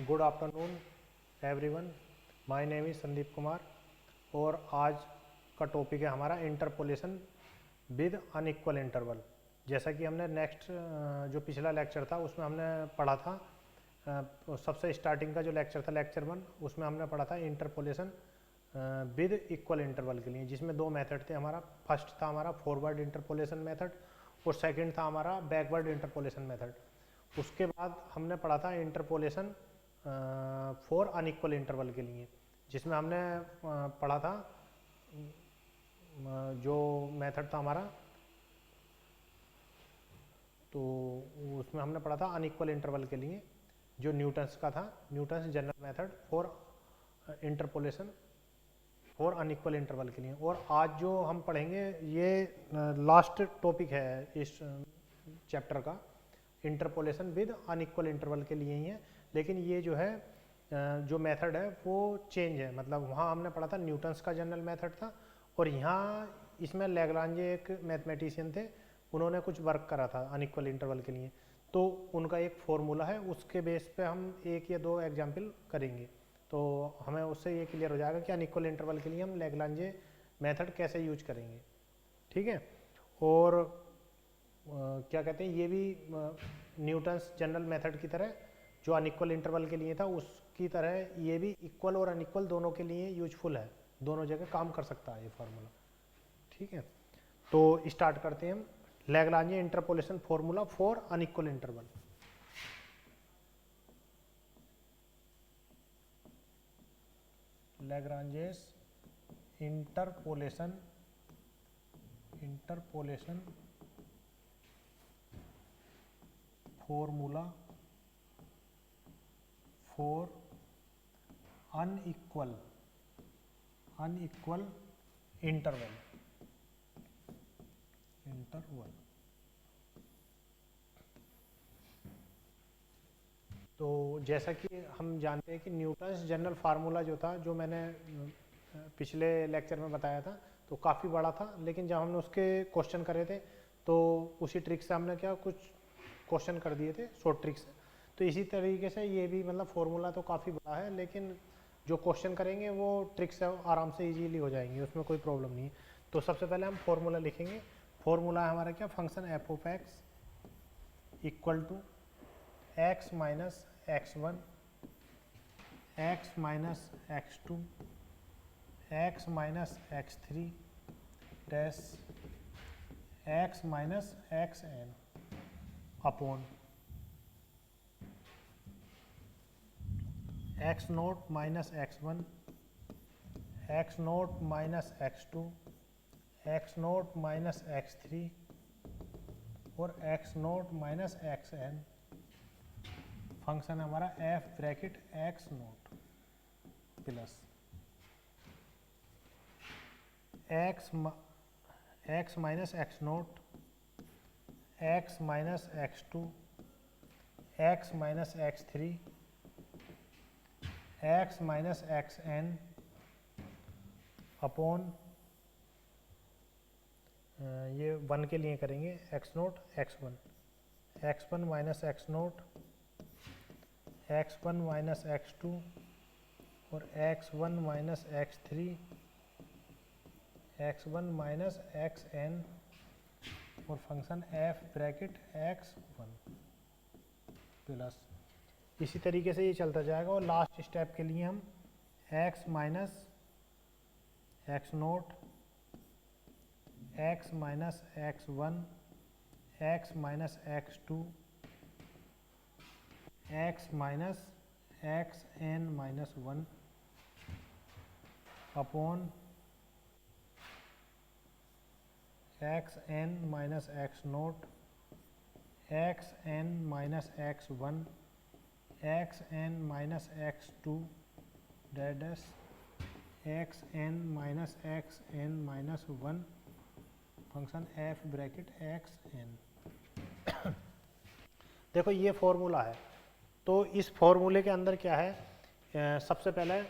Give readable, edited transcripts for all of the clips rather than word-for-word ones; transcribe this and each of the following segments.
Good afternoon everyone. My name is Sandeep Kumar और आज का टॉपिक है हमारा इंटरपोलेशन विद अनइक्वल इंटरवल। जैसा कि हमने नेक्स्ट जो पिछला लेक्चर था उसमें हमने पढ़ा था, सबसे स्टार्टिंग का जो लेक्चर था लेक्चर 1, उसमें हमने पढ़ा था इंटरपोलेशन विद इक्वल इंटरवल के लिए, जिसमें दो मेथड थे हमारा। फर्स्ट था हमारा फॉरवर्ड इंटरपोलेशन मेथड और सेकंड था हमारा बैकवर्ड इंटरपोलेशन मेथड। उसके बाद हमने पढ़ा था इंटरपोलेशन फॉर अनइक्वल इंटरवल के लिए, जिसमें हमने पढ़ा था जो मेथड था हमारा, तो उसमें हमने पढ़ा था अनइक्वल इंटरवल के लिए जो न्यूटन्स का था, Newton's general method for interpolation for unequal interval के लिए। और आज जो हम पढ़ेंगे ये लास्ट टॉपिक है इस चैप्टर का, इंटरपोलेशन विद अनइक्वल इंटरवल के लिए ही है। लेकिन ये जो है जो मेथड है वो चेंज है, मतलब वहाँ हमने पढ़ा था न्यूटन्स का जनरल मेथड था और यहाँ इसमें लैग्रांजे एक मैथमेटिशियन थे, उन्होंने कुछ वर्क करा था अनइक्वल इंटरवल के लिए, तो उनका एक फॉर्मूला है, उसके बेस पे हम एक या दो एग्जाम्पल करेंगे तो हमें उससे ये क्लियर हो जाएगा कि अनइक्वल इंटरवल के लिए हम लैग्रांजे मेथड कैसे यूज करेंगे। ठीक है। और क्या कहते हैं, ये भी न्यूटन्स जनरल मेथड की तरह जो अनइक्वल इंटरवल के लिए था उसकी तरह ये भी इक्वल और अनइक्वल दोनों के लिए यूजफुल है, दोनों जगह काम कर सकता है ये फार्मूला। ठीक है, तो स्टार्ट करते हैं हम Lagrange interpolation formula for unequal interval. Lagrange's interpolation formula for unequal interval. तो जैसा कि हम जानते हैं कि न्यूटन्स जनरल फार्मूला जो था, जो मैंने पिछले लेक्चर में बताया था, तो काफ़ी बड़ा था, लेकिन जब हमने उसके क्वेश्चन करे थे तो उसी ट्रिक से हमने क्या कुछ क्वेश्चन कर दिए थे शॉर्ट ट्रिक से। तो इसी तरीके से ये भी मतलब फॉर्मूला तो काफ़ी बड़ा है, लेकिन जो क्वेश्चन करेंगे वो ट्रिक से आराम से इजीली हो जाएंगे, उसमें कोई प्रॉब्लम नहीं है। तो सबसे पहले हम फॉर्मूला लिखेंगे। फॉर्मूला है हमारा क्या, function f of x equal to x minus x1 x minus x2 x minus x3 dash x minus xn upon x naught minus x1 x naught minus x2 x naught minus x3 और x naught minus xn। Function हमारा f bracket x naught plus x minus x note x minus x two x minus x three x minus x n upon ये 1 के लिए करेंगे x naught x one minus x naught x1 minus x2 और x1 minus x3 x1 minus xn और function f bracket x1 plus, इसी तरीके से ये चलता जाएगा। और लास्ट स्टेप के लिए हम x minus x note x minus x1 x minus x2 x minus x n minus 1 upon x n minus x note x n minus x 1 x n minus x 2 dash x n minus x n minus 1 function F bracket x n. देखो ये formula है, तो इस फॉर्मूले के अंदर क्या है, सबसे पहले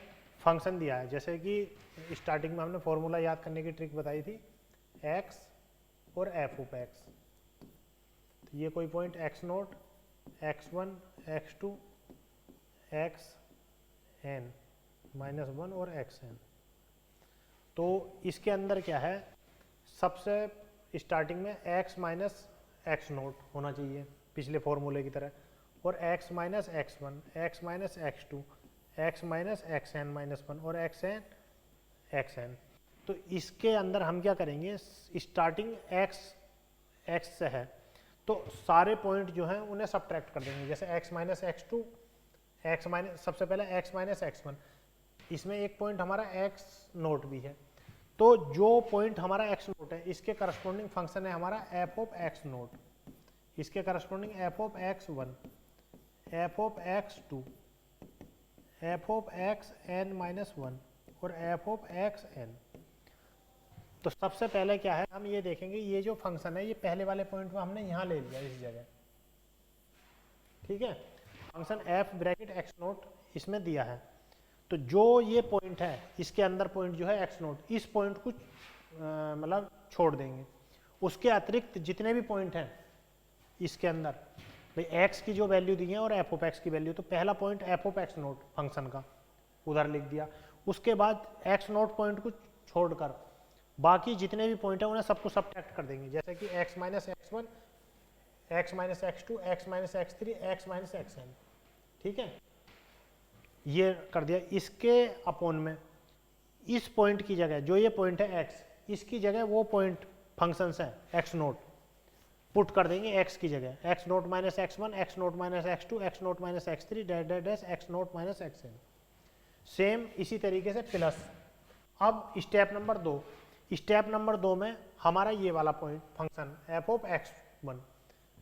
फंक्शन दिया है, जैसे कि स्टार्टिंग में हमने फॉर्मूला याद करने की ट्रिक बताई थी, x और एफ ऑफ एक्स। तो ये कोई point x nought x1 x2 x n minus one और एक्स एन। तो इसके अंदर क्या है, सबसे स्टार्टिंग में x माइनस एक्स नोट होना चाहिए पिछले फॉर्मूले की तरह, और x minus x one, x minus x two, x minus x n minus one और एक्स एन एक्स एन। तो इसके अंदर हम क्या करेंगे, स्टार्टिंग x से है तो सारे पॉइंट जो हैं उन्हें सब्ट्रैक्ट कर देंगे। जैसे x minus x two, x minus, सबसे पहले x माइनस एक्स वन, इसमें एक पॉइंट हमारा x नोट भी है, तो जो पॉइंट हमारा x नोट है इसके करस्पॉन्डिंग फंक्शन है हमारा f ऑफ x नोट, इसके corresponding f of x one, f of x two, f of x n minus one और f ऑफ x n। तो सबसे पहले क्या है, हम ये देखेंगे ये जो फंक्शन है ये पहले वाले पॉइंट में हमने यहाँ ले लिया इस जगह, ठीक है। Function f bracket x note इसमें दिया है, तो जो ये पॉइंट है इसके अंदर पॉइंट जो है x नोट, इस पॉइंट को मतलब छोड़ देंगे। उसके अतिरिक्त जितने भी पॉइंट हैं इसके अंदर, भाई x की जो वैल्यू दी है और f ऑफ x की वैल्यू, तो पहला point f of x note function का उधर लिख दिया। उसके बाद x नोट पॉइंट को छोड़कर बाकी जितने भी पॉइंट है उन्हें सबको सब्ट्रैक्ट कर देंगे, जैसे कि x minus x one, x minus x two, x minus x three, x minus x n, ठीक है। ये कर दिया। इसके अपोन में इस पॉइंट की जगह जो ये पॉइंट है x, इसकी जगह वो पॉइंट फंक्शन है x नोट पुट कर देंगे x की जगह, x naught minus x one, x naught minus x two, x naught minus x three, dash dash dash x naught minus x n. Same इसी तरीके से प्लस। अब step number दो, step number दो में हमारा ये वाला point function f of x one,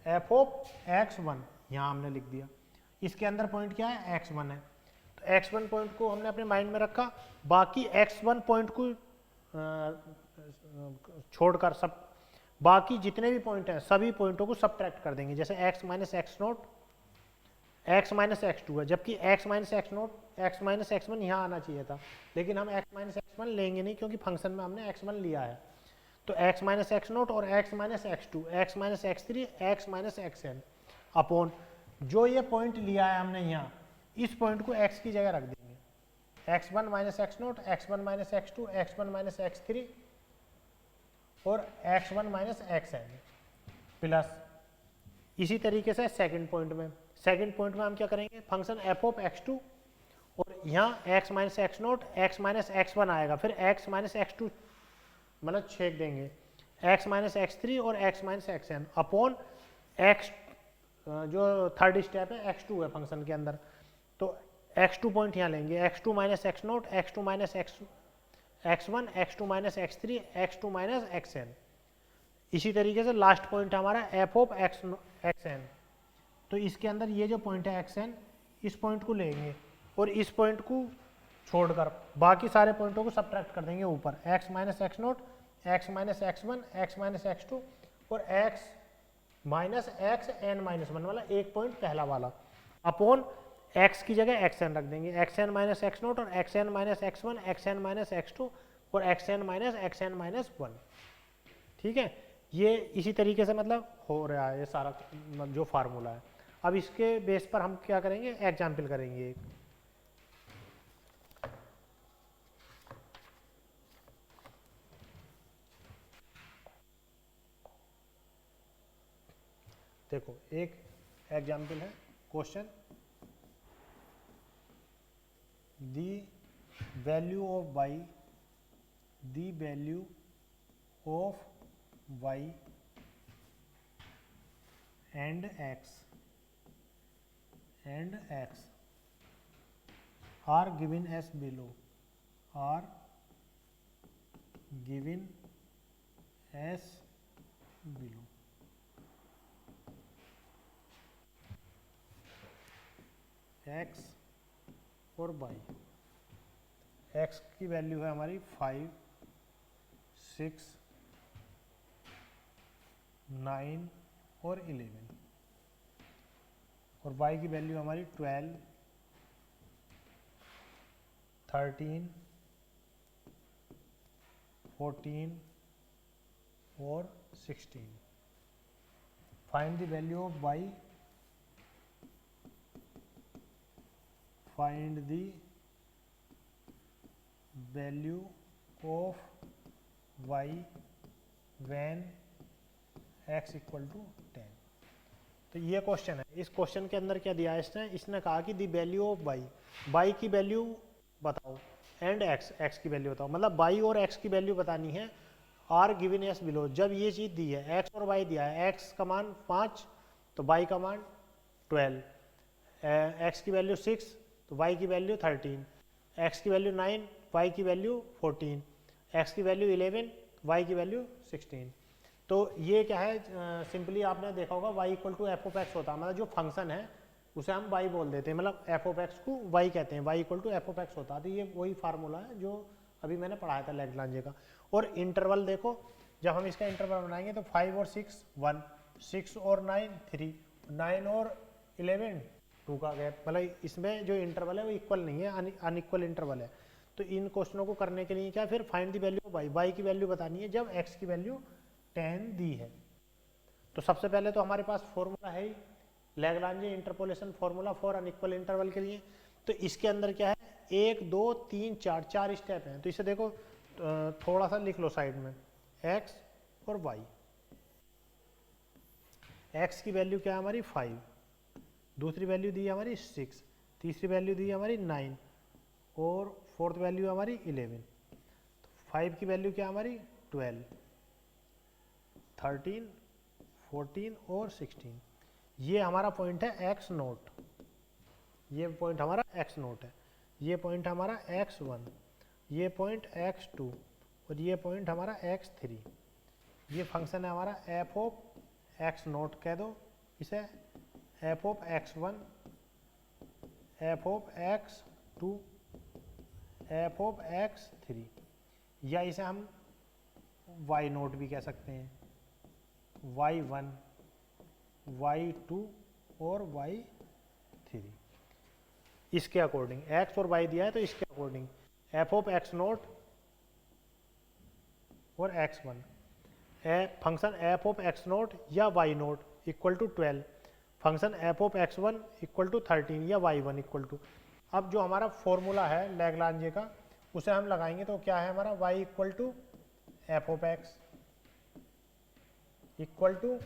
f of x one यहाँ हमने लिख दिया, इसके अंदर पॉइंट क्या है x1 है, तो x1 पॉइंट को हमने अपने माइंड में रखा, बाकी x1 पॉइंट को छोड़कर सब बाकी जितने भी पॉइंट हैं सभी पॉइंटों को सब्ट्रैक्ट कर देंगे। जैसे x minus x note, x minus x two है, जबकि x minus x note, x minus x one यहाँ आना चाहिए था, लेकिन हम x माइनस एक्स वन लेंगे नहीं क्योंकि फंक्शन में हमने x1 लिया है। तो x माइनस एक्स नोट और x minus x two, x minus x three, x minus x n upon जो ये पॉइंट लिया है हमने यहाँ, इस पॉइंट को x की जगह रख देंगे, x1 minus x naught, x1 minus x two, x1 minus x three और x1 minus x N plus. इसी तरीके से सेकंड पॉइंट में हम क्या करेंगे, फंक्शन f ऑफ x2 और यहाँ x minus x note, x minus x one आएगा, फिर x माइनस एक्स टू मतलब छेक देंगे, x माइनस एक्स थ्री और x minus x n upon x, जो थर्ड स्टेप है x2 है फंक्शन के अंदर, तो x2 पॉइंट यहाँ लेंगे, x2 minus x naught, x2 minus x one, x2 minus x three, x2 minus x n. इसी तरीके से लास्ट पॉइंट हमारा f ऑफ एक्स एन, तो इसके अंदर ये जो पॉइंट है एक्स एन, इस पॉइंट को लेंगे और इस पॉइंट को छोड़कर बाकी सारे पॉइंटों को सब्ट्रैक्ट कर देंगे ऊपर, x minus x note, x minus x one, x minus x two और x minus x n minus one वाला एक पॉइंट पहला वाला अपॉन x की जगह एक्स एन रख देंगे, x n minus x naught और x n minus x one, x n minus x two और एक्स एन माइनस वन, ठीक है। ये इसी तरीके से मतलब हो रहा है ये सारा जो फार्मूला है। अब इसके बेस पर हम क्या करेंगे, एग्जाम्पल करेंगे एक। देखो एक एग्जाम्पल है question, the value of y, the value of y and x are given as below, are given as below। x और y, x की वैल्यू है हमारी 5, 6, 9 और 11 और y की वैल्यू हमारी 12, 13, 14 और 16। Find the value of y find the value of y when x equal to 10। तो ये क्वेश्चन है। इस क्वेश्चन के अंदर क्या दिया है इसने कहा कि द वैल्यू ऑफ y की वैल्यू बताओ एंड x की वैल्यू बताओ, मतलब y और x की वैल्यू बतानी है। आर गिवन एस बिलो, जब ये चीज़ दी है x और y दिया है, x का मान 5 तो y का मान 12, x की वैल्यू 6 तो y की वैल्यू 13, x की वैल्यू 9 y की वैल्यू 14, x की वैल्यू 11 y की वैल्यू 16। तो ये क्या है, सिंपली आपने देखा होगा y equal to f of x होता है, मतलब जो फंक्शन है उसे हम y बोल देते हैं, मतलब एफ ऑफ एक्स को y कहते हैं, y equal to f of x होता है। तो ये वही फार्मूला है जो अभी मैंने पढ़ाया था लैग्रांजे का। और इंटरवल देखो, जब हम इसका इंटरवल बनाएंगे तो 5 और 6 1, 6 और 9 3, 9 और 11 2 का गैप, मतलब इसमें जो इंटरवल है वो इक्वल नहीं है, अनइक्वल इंटरवल है। तो इन क्वेश्चनों को करने के लिए क्या, फिर find the value of y की वैल्यू बतानी है जब x की वैल्यू 10 दी है। तो सबसे पहले तो हमारे पास फॉर्मूला है ही, Lagrange interpolation formula for unequal interval के लिए। तो इसके अंदर क्या है, 1 2 3 4 स्टेप हैं। तो इसे देखो थोड़ा सा लिख लो साइड में, x और y। x की वैल्यू क्या है हमारी 5, दूसरी वैल्यू दी है हमारी 6, तीसरी वैल्यू दी है हमारी 9 और फोर्थ वैल्यू हमारी 11। 5 की वैल्यू क्या हमारी 12, 13, 14 और 16। ये हमारा पॉइंट है x नोट, ये पॉइंट हमारा x नोट है, ये पॉइंट हमारा x1, ये पॉइंट x2 और ये पॉइंट हमारा x3। ये फंक्शन है हमारा f ऑफ x नोट, कह दो इसे f of x1, f of x2, f of x3, या इसे हम y नोट भी कह सकते हैं, y1, y2 और y3। इसके अकॉर्डिंग x और y दिया है तो इसके according f of x naught और x1, function f of x naught या y naught equal to 12, function f of x1 equal to 13 या y1 इक्वल टू। अब जो हमारा फॉर्मूला है लैग्रांजे का उसे हम लगाएंगे तो क्या है हमारा, y equal to f of x equal to,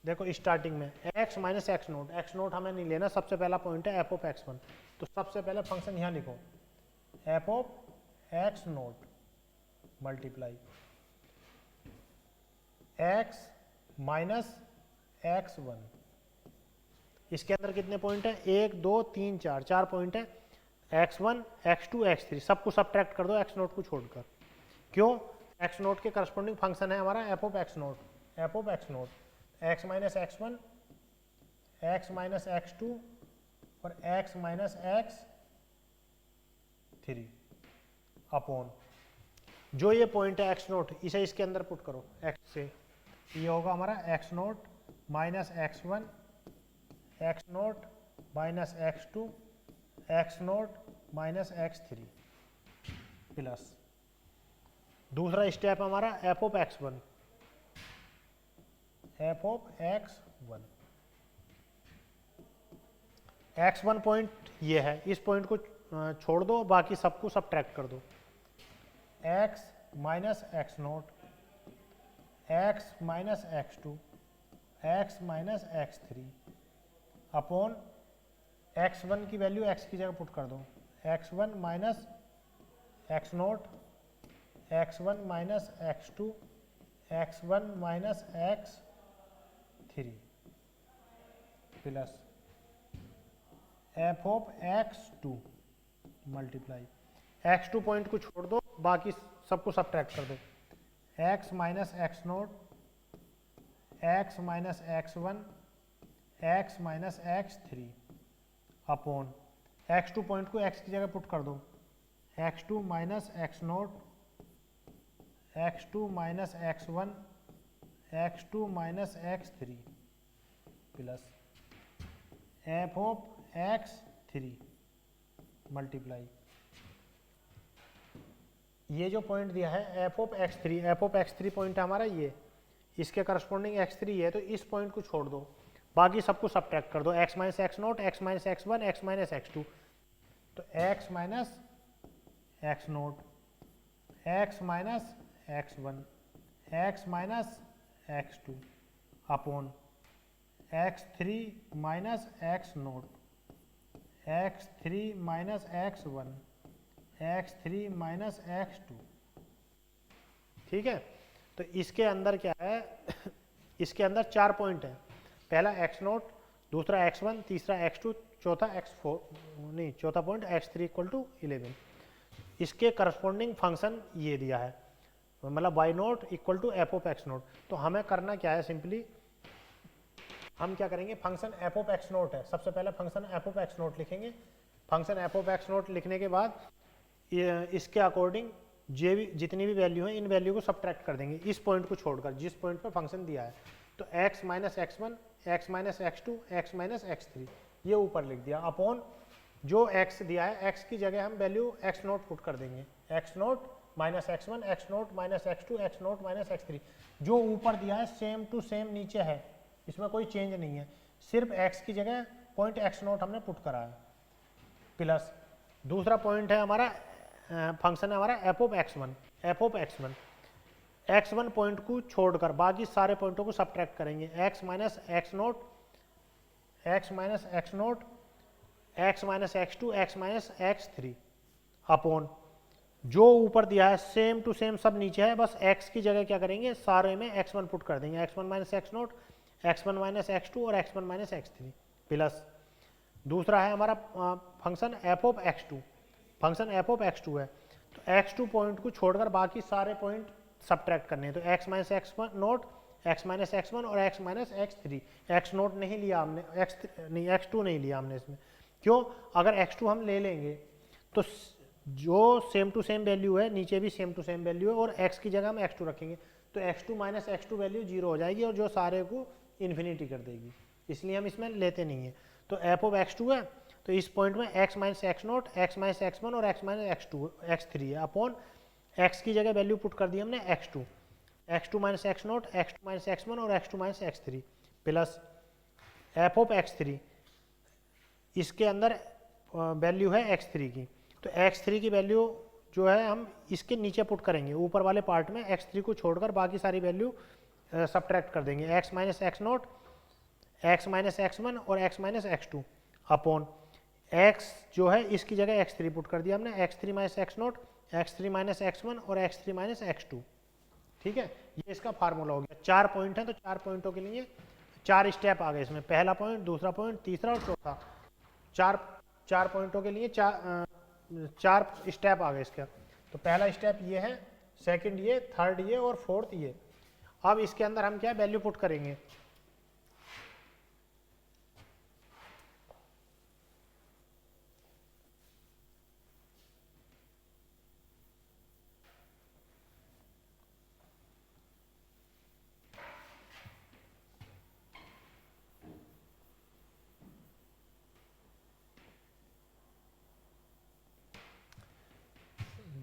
देखो स्टार्टिंग में x माइनस एक्स नोट हमें नहीं लेना, सबसे पहला पॉइंट है एफ ऑफ x1। तो सबसे पहले फंक्शन यहाँ लिखो, F of x note multiply x minus x1। इसके अंदर कितने पॉइंट है, 1 2 3 4, 4 पॉइंट है, x1 x2 x3, सबको सब्ट्रैक्ट कर दो x नोट को छोड़कर। क्यों, x नोट के करस्पॉन्डिंग फंक्शन है हमारा f of x note, F of x note x minus x1, x minus x2 और x माइनस x3 अपॉन जो ये पॉइंट है x नोट, इसे इसके अंदर पुट करो x से, ये होगा हमारा x naught minus x1, x naught minus x2, x naught minus x3 plus दूसरा स्टेप हमारा f of x1, F of x1। x1 point ये है, इस पॉइंट को छोड़ दो, बाकी सबको सब्ट्रैक्ट कर दो, x minus x note, x minus x2, x minus x3 upon x1 की वैल्यू x की जगह पुट कर दो, x1 minus x naught, x1 minus x2, x1 minus x3 plus F of x2 multiply, x2 point को छोड़ दो, बाकी सबको सब्ट्रैक्ट कर दो, x minus x note, x minus x1, x minus x3 upon x2 point को x की जगह पुट कर दो, x2 minus x naught, x2 minus x1, x2 minus x3 plus F of x3 multiply, ये जो point दिया है F of x3 point है हमारा ये, इसके करस्पॉन्डिंग x3 है, तो इस पॉइंट को छोड़ दो, बाकी सबको सब्ट्रैक्ट कर दो, x minus x note, x minus x one, x minus x two, तो x minus x note, x minus x one, x minus x two upon x3 minus x naught, x3 minus x one, x3 minus x two. ठीक है, तो इसके अंदर क्या है इसके अंदर 4 पॉइंट है, पहला x नोट, दूसरा x1, तीसरा x2, चौथा x4 नहीं, चौथा पॉइंट x3 इक्वल टू 11। इसके करस्पॉन्डिंग फंक्शन ये दिया है, मतलब y naught equal to f of x naught. तो हमें करना क्या है, सिंपली हम क्या करेंगे, function f of x naught है, सबसे पहले function f of x naught लिखेंगे। Function f of x naught लिखने के बाद इसके अकॉर्डिंग जितनी भी वैल्यू है इन वैल्यू को सब्ट्रैक्ट कर देंगे इस पॉइंट को छोड़कर, जिस पॉइंट पर फंक्शन दिया है। तो x minus x one, x minus x two, x minus x three, ये ऊपर लिख दिया, अपॉन जो x दिया है x की जगह हम वैल्यू x नोट पुट कर देंगे, x naught minus x one, x naught minus x two, x naught minus x three. जो ऊपर दिया है सेम टू सेम नीचे है, इसमें कोई चेंज नहीं है, सिर्फ x की जगह पॉइंट x नोट हमने पुट करा है, प्लस दूसरा पॉइंट है हमारा फंक्शन है हमारा f of x one, f of x one point को छोड़कर बाकी सारे पॉइंटों को सब्ट्रैक्ट करेंगे, x minus x note, x minus x note, x minus x two, x minus x three upon जो ऊपर दिया है सेम टू सेम सब नीचे है, बस x की जगह क्या करेंगे सारे में x1 पुट कर देंगे, x1 minus x naught, x1 minus x two और x1 minus x three, plus दूसरा है हमारा function f of x two, function f of x two है, तो x2 पॉइंट को छोड़कर बाकी सारे पॉइंट सब्ट्रैक्ट करने हैं, तो x minus x note, x minus x one और x minus x three. X note नहीं लिया हमने, x2 नहीं लिया हमने इसमें, क्यों, अगर x2 हम ले लेंगे तो जो सेम टू सेम वैल्यू है नीचे भी सेम टू सेम वैल्यू है और x की जगह हम x2 रखेंगे, तो x2 minus x to value 0 हो जाएगी और जो सारे को इन्फिनिटी कर देगी, इसलिए हम इसमें लेते नहीं है। तो एफ ऑफ x2 है, तो इस पॉइंट में x minus x note, x minus x one और x minus x two, x three है, अपॉन x की जगह वैल्यू पुट कर दी हमने x2, x2 minus x naught, x2 minus x one और x2 minus x three, plus F of x3, इसके अंदर value है x3 की, तो x3 की वैल्यू जो है हम इसके नीचे पुट करेंगे, ऊपर वाले पार्ट में x3 को छोड़कर बाकी सारी वैल्यू सब्ट्रैक्ट कर देंगे, x minus x note, x minus x one और x minus x two upon x जो है इसकी जगह x3 पुट कर दिया हमने, x3 minus x naught, x3 minus x one और x3 माइनस एक्स टू। ठीक है, ये इसका फार्मूला हो गया। 4 पॉइंट है तो 4 पॉइंटों के लिए 4 स्टेप आ गए इसमें, पहला पॉइंट, दूसरा पॉइंट, तीसरा और चौथा, चार पॉइंटों के लिए 4 स्टेप आ गए इसका। तो पहला स्टेप ये है, सेकंड ये, थर्ड ये और फोर्थ ये। अब इसके अंदर हम क्या वैल्यू पुट करेंगे,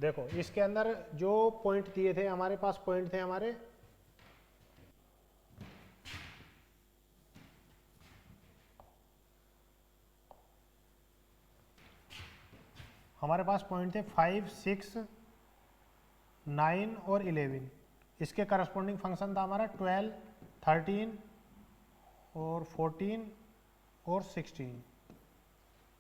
देखो इसके अंदर जो पॉइंट दिए थे हमारे पास, पॉइंट थे हमारे पास पॉइंट थे 5, 6, 9 और 11। इसके करस्पॉन्डिंग फंक्शन था हमारा 12, 13 और 14 और 16।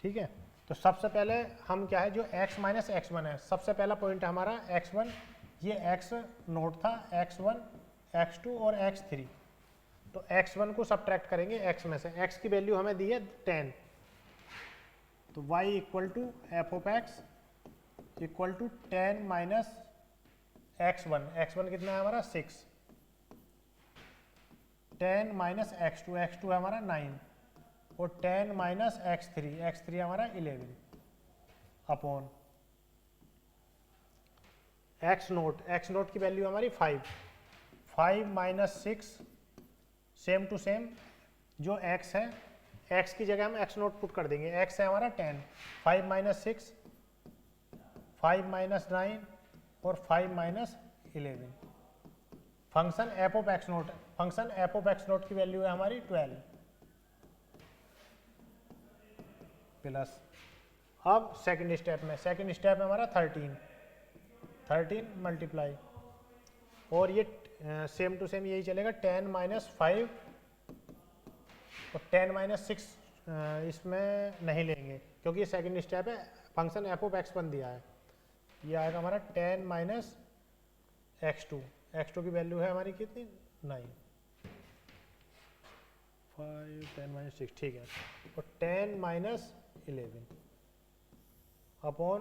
ठीक है, तो सबसे पहले हम क्या है, जो x माइनस एक्स वन है, सबसे पहला पॉइंट है हमारा x1, ये x नोट था, x1, x2 और x3। तो x1 को सब्ट्रैक्ट करेंगे x में से, x की वैल्यू हमें दी है 10, तो y equal to f of x equal to 10 minus x1, x1 कितना है हमारा 6, 10 माइनस x2 है हमारा 9 और 10 माइनस x3 हमारा 11 अपॉन x नोट की वैल्यू हमारी 5 माइनस 6, सेम टू सेम जो x है, x की जगह हम x नोट पुट कर देंगे, x है हमारा 10, 5 माइनस 6, 5 माइनस 9 और 5 minus 11। Function f of x note की वैल्यू है हमारी 12, प्लस, अब सेकंड स्टेप में हमारा 13 मल्टीप्लाई, और ये सेम टू सेम यही चलेगा 10 माइनस 5 और 10 माइनस 6 इसमें नहीं लेंगे क्योंकि ये सेकंड स्टेप है, फंक्शन एफ ऑफ x1 दिया है। ये आएगा हमारा 10 माइनस x2 की वैल्यू है हमारी कितनी 9, 5 10 माइनस 6 ठीक है, और 10 माइनस 11 अपॉन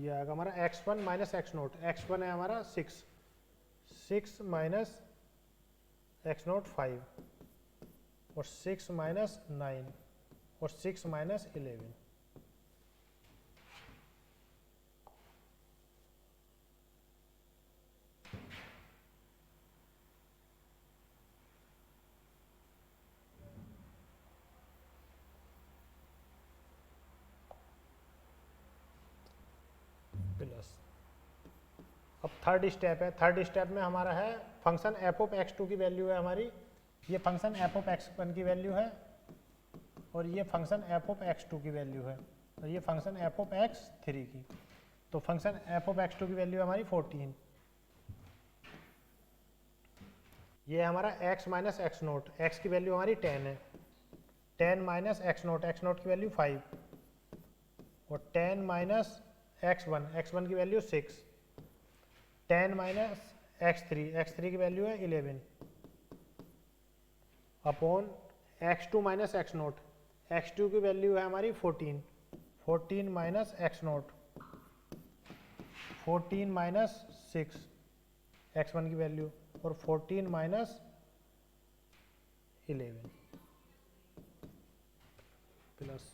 ये आएगा हमारा x1 माइनस x0, x1 है हमारा 6 माइनस x0 5 और 6 माइनस 9 और 6 माइनस 11, प्लस। अब थर्ड स्टेप है, थर्ड स्टेप में हमारा है फंक्शन एफ ऑफ x2 की वैल्यू है हमारी, ये फंक्शन एफ ऑफ x1 की वैल्यू है, और ये फंक्शन एफ ऑफ x2 की वैल्यू है, और ये फंक्शन एफ ऑफ x3 की। तो फंक्शन एफ ऑफ x2 की वैल्यू है हमारी 14, ये हमारा x माइनस x0, x की वैल्यू हमारी 10 है, 10 माइनस x0 की वैल्यू 5 और 10 माइनस x1 की वैल्यू 6, 10 माइनस x3 की वैल्यू है 11 अपॉन x2 माइनस x2 की वैल्यू है हमारी 14 माइनस x0, 14 माइनस 6 x1 की वैल्यू, और 14 माइनस 11 प्लस।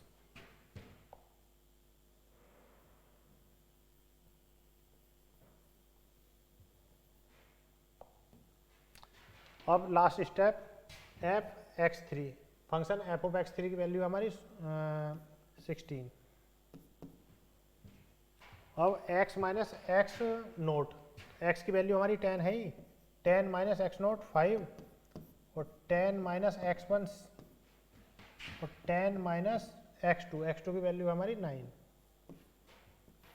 अब last step F x3, function f of x3 की वैल्यू हमारी 16, अब x माइनस x0, x की वैल्यू हमारी 10 है ही, 10 माइनस x0 5 और 10 माइनस x1 और 10 माइनस x2 की वैल्यू हमारी 9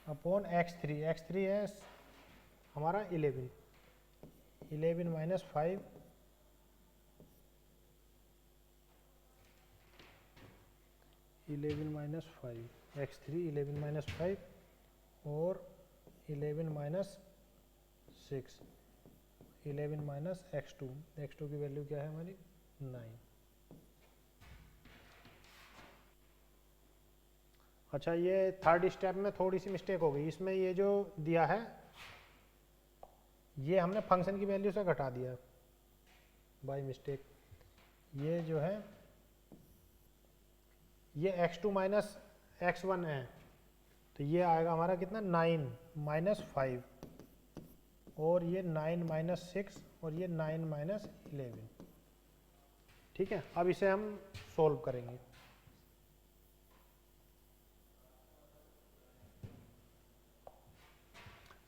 अपॉन x3 है हमारा 11 माइनस 5 11 माइनस 5 x3 11 माइनस 5 और 11 माइनस 6 11 माइनस x2 की वैल्यू क्या है हमारी 9। अच्छा, ये थर्ड स्टेप में थोड़ी सी मिस्टेक हो गई, इसमें ये जो दिया है ये हमने फंक्शन की वैल्यू से घटा दिया बाय मिस्टेक, ये जो है ये x2 माइनस x1 है, तो ये आएगा हमारा कितना 9 माइनस 5 और ये 9 माइनस 6 और ये 9 माइनस 11। ठीक है, अब इसे हम सोल्व करेंगे।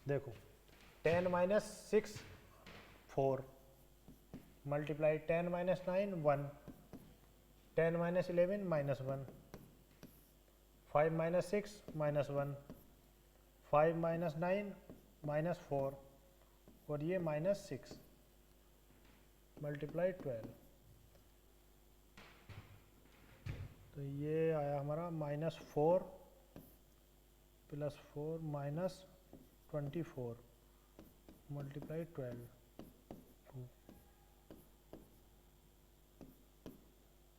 देखो 10 minus 6 4 multiply 10 minus 9 1, 10 minus 11 minus 1, 5 minus 6 minus 1, 5 minus 9 minus 4 और ये माइनस 6 मल्टीप्लाई 12, तो ये आया हमारा माइनस 4 प्लस 4 माइनस 24 मल्टीप्लाई 12,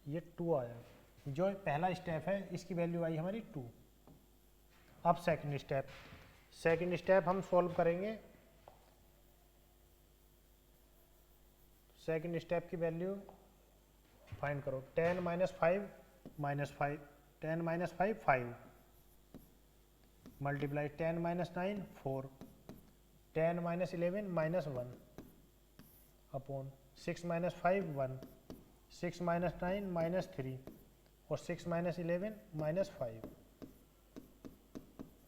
ये 2 आया। जो पहला स्टेप है इसकी वैल्यू आई हमारी 2। अब सेकंड स्टेप हम सॉल्व करेंगे। सेकंड स्टेप की वैल्यू फाइंड करो। 10 minus 5 minus 5, 10 minus 5 5 multiply 10 minus 9 4, 10 minus 11 minus 1 upon 6 minus 5 1, 6 minus 9 minus 3 और 6 माइनस 11 माइनस 5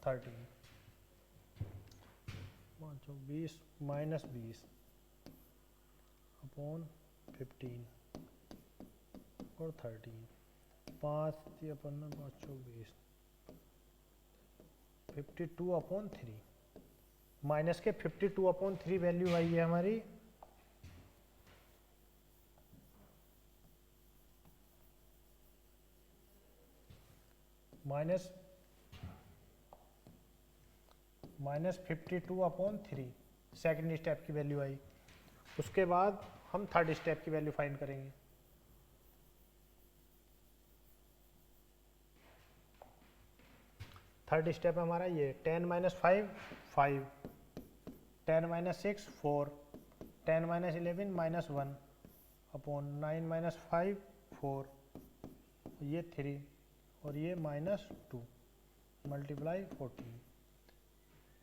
13, 20 माइनस 20 अपॉन 15 और 13 5×5=24, 52/3 माइनस के 52/3 वैल्यू आई है हमारी -52/3 सेकेंड स्टेप की वैल्यू आई। उसके बाद हम थर्ड स्टेप की वैल्यू फाइंड करेंगे। थर्ड स्टेप हमारा ये 10 - 5 5, 10 - 6 4, 10 - 11 -1 अपॉन 9 - 5 4, ये 3 और ये -2 मल्टीप्लाई 14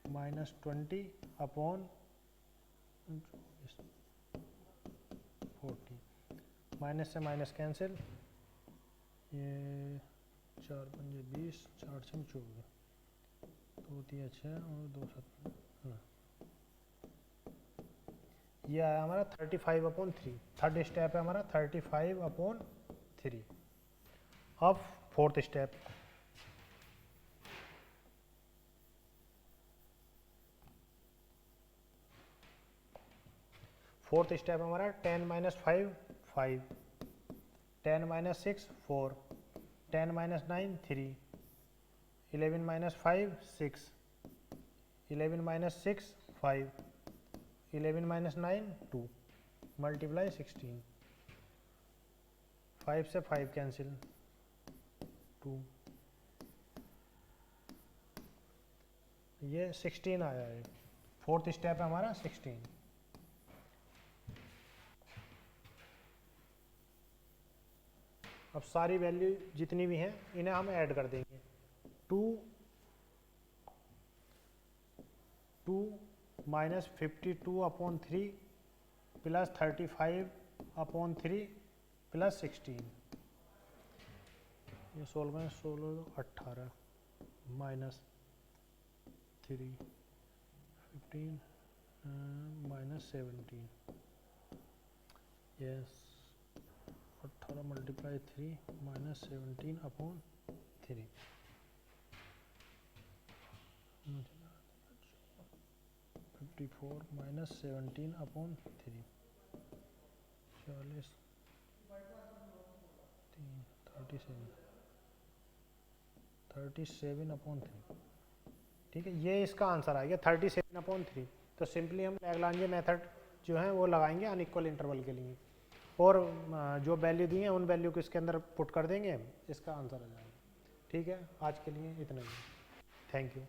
-20 अपॉन 40, माइनस से माइनस कैंसिल, ये 4×5 = 20, 4 से 24, 2 3 6 और 2 7 9। ये आया हमारा 35/3। थर्ड स्टेप है हमारा 35/3। अब फोर्थ स्टेप, फोर्थ स्टेप हमारा 10 - 5 5, 10 - 6 4, 10 - 9 3, 11 - 5 6, 11 - 6 5, 11 - 9 2 मल्टीप्लाई 16, 5 से 5 कैंसिल, 2, ये 16 आया है। फोर्थ स्टेप है हमारा 16। अब सारी वैल्यू जितनी भी हैं इन्हें हम ऐड कर देंगे। 2 - 52/3 प्लस 35/3 प्लस 16, ये 16 - 16 18 माइनस 3 15 -17, यस 18 मल्टीप्लाई 3 -17/3, 54 -17/3, 40 3 37/3। ठीक है, ये इसका आंसर आ गया 37/3। तो सिंपली हम लैग्रांज मेथड जो है वो लगाएंगे अनइक्वल इंटरवल के लिए, और जो वैल्यू दी है उन वैल्यू को इसके अंदर पुट कर देंगे, इसका आंसर आ जाएगा। ठीक है, आज के लिए इतना ही। Thank you.